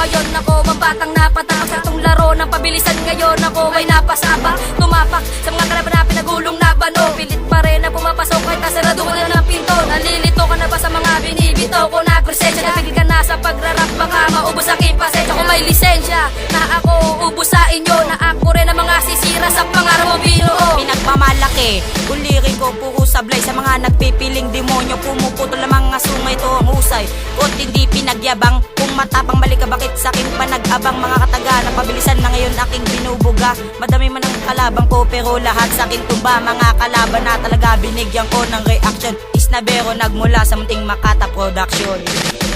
Ngayon ako ang batang napatawag sa itong laro ng pabilisan. Ngayon ako ay napasabak, tumapak sa mga kalaban na pinagulong na bano. Pilit pa rin na pumapasok kahit nasarado ko na ng pinto. Nalilito ka na ba sa mga binibito ko na presensya? Napigil ka na sa pagrarap, baka maubos aking pasensya. Kung may lisensya na ako ubos sa inyo, na ako rin ang mga sisira sa pangarap mo binuo. Pinagmamalaki, kung liriko puro sablay sa mga nagpipiling demonyo. Pumuputol ang mga sungay, ito ang husay ko't hindi pinagyabang. Kung matapang balik ka, bakit sa akin pa nag-abang? Mga kataga na pabilisan na ngayon aking binubuga. Madami man ang kalabang ko pero lahat sa akin tumba. Mga kalaban na talaga binigyan ko ng reaction. Isnabero nagmula sa Munting Makata Production.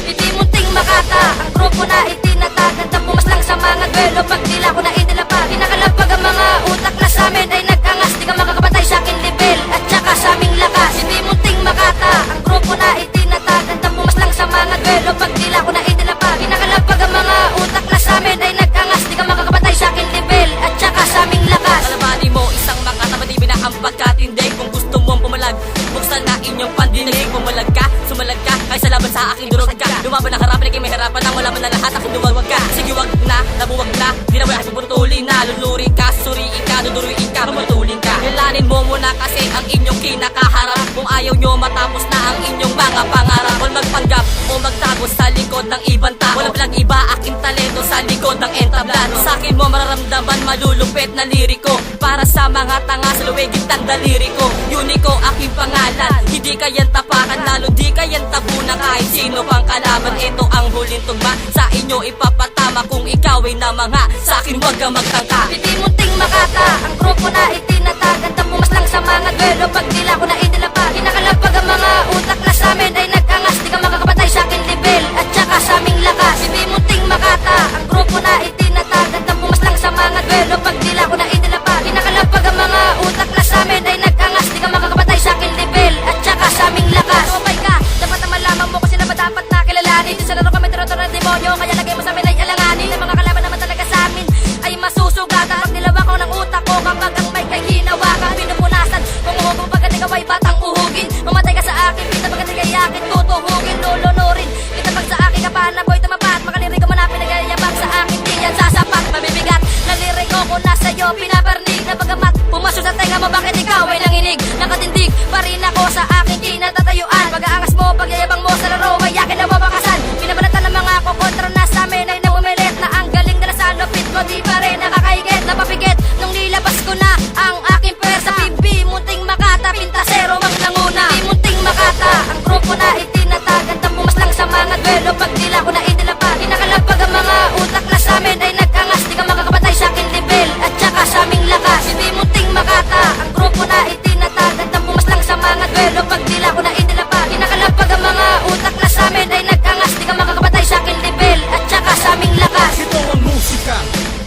Hindi Munting Makata, ang grupo na itinatagan. Pumas lang sa mga duelo, pag tila ko na itinapag. Kinakalapag ang mga utak na sa amin ay nagkangas. Di ka makakapatay sa akin level at saka sa aming lakas. Hindi Munting Makata, ang grupo na itinatagan. Pumas lang sa mga duelo, pag tila ko na itinapag. Kinakalapag ang mga utak na sa amin ay nagkangas. Di ka makakapatay sa akin level at saka sa aming lakas. Kalabani mo isang Makata, matibay na ang pagkatindig. Kung gusto mong pumalag, buksan na inyong pandinig. Pumalag ka, sumalag ka, kahit sa laban sa aking durog ka. Lumaban ang harapan, ikay may harapan nang wala man na lahat. Aking duwag ka, sige wag na, nabuwag na. Di na wala ay puputulin na. Lulurin ka, susuriin ka, duduruin ka, puputulin ka. Hilanin mo muna kasi ang inyong kinakaharap. Kung ayaw nyo matapos na ang inyong mga pangarap. Kung magpanggap o magtago sa likod ng ibang tao, wala palang iba aking talento sa likod ng entablado. Sa akin mo mararamdaman malulupit na liriko. Para sa mga tanga sa luwigit ng daliri ko. Uniko aking pangalan, hindi kayang tapakan. Lalo di kayang tabunan kahit sino pang kalaban. Ito ang huling tugma, sa inyo ipapatama. Kung ikaw ay namanga, sa akin wag kang magtangka. Hindi Munting Makata, ang grupo na itinatagan. Pumas lang sa mga duelo, pag tila ko na itinapag. Kinakalapag ang mga utak na sa amin ay nagkangas. Di ka makakapatay sa akin level at saka sa aming lakas. Hindi Munting Makata, ang grupo na itinatagan. Pumas lang sa mga duelo, pag tila ko na itinapag. Kinakalapag ang mga utak na sa amin ay nagkangas. Di ka makakapatay sa akin level at saka sa aming lakas. Sumabay ka, dapat na malaman mo kasi na ba dapat na kilalanin. Sa laro kami tiro ng demonyo, kaya lagay mo sa amin ay alanganin. Ang mga kalaban naman talaga sa amin ay masusugatan. Pag nilawa ko ng utak ko, kapag ang may kay hinawakan, pinupunasan. Kung uhugong pagkat ikaw ay batang uhugin, mamatay ka sa akin, pita pagkat ikay akin tutuhugin. Lulunurin kita pag sa akin ka pa na boy tumapat. Makalirig ko man na pinagayabang sa akin, di yan sasapat. Mabibigat na lirik ko kung nasa iyo pinaparnig na bagamat pumasok sa tenga mo, bakit ikaw ay nanginig? Nakatindig pa rin ako sa aking kinatatayuan. Pag-aangas mo, pagyayabang mo sa laro ay akin na mabakasan. Pinabalatan ng mga kokontra na sa amin ay namumilit. Na ang galing na sa lupit ko, di pa rin nakakaigit. Napapigit nung nilabas ko na ang aking pwersa. PB Munting Makata, pintasero mang nanguna. Hindi Munting Makata, ang grupo na itinatagan. Pumas lang sa mga duelo, pag tila ko na itinapag. Kinakalapag ang mga utak na sa amin ay nagkangas. Di ka makakapatay sa akin level at saka sa aming lakas. Hindi Munting Makata, ang grupo na itinatagan. Pumas lang sa mga duelo, pag tila ko na itinapag. Kinakalapag ang mga utak na sa amin ay nagkangas. Di ka makakapatay sa akin level at saka sa aming lakas. Ito ang musika,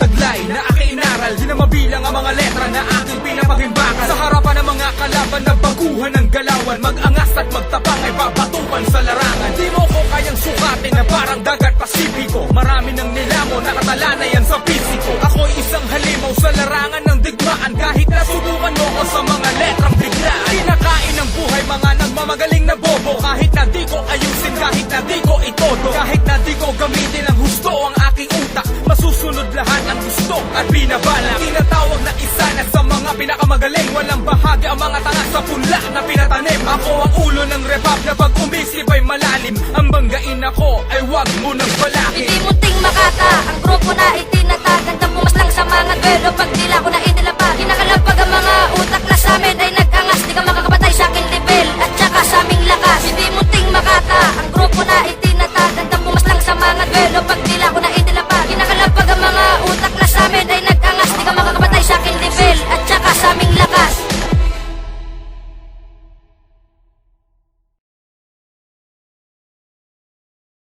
taglay na aking inaral. Di na mabilang ang mga letra na aking pinapagimbakan. Sa harapan ng mga kalaban na baguhan ng galawan, mag-angas at magtapang ay babatukan sa larangan. Di mo ko kayang sukatin na parang dagat Pasipiko. Marami ng nilamon, nakatala na yan sa pisiko. Ako'y isang halimaw sa larangan ng digmaan. Kahit nasubukan mo ko sa mga letrang biglaan. Kinakain ng buhay mga nagmamagaling na bobo. Kahit na di ko ayusin, kahit na di ko itodo. Kahit na di ko gamitin ang husto ang aking utak, masusunod lahat ang gusto at binabalak. Tinatawag na isa na sa mga pinakamagaling. Walang bahagi ang mga tanga sa punla na pinatanim. Ako ang ulo ng repap na pag umisip ay malalim. Ang banggain ako ay wag mo nang balakin. Hindi Munting Makata, ang grupo na itinatagan.